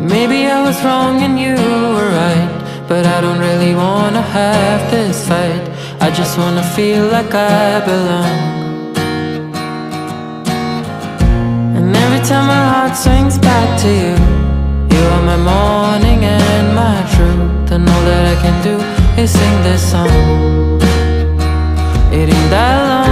Maybe I was wrong and you were right, but I don't really wanna have this fight. I just wanna feel like I belong. And every time my heart swings back to you, you are my morning and my truth. And all that I can do is sing this song. It ain't that long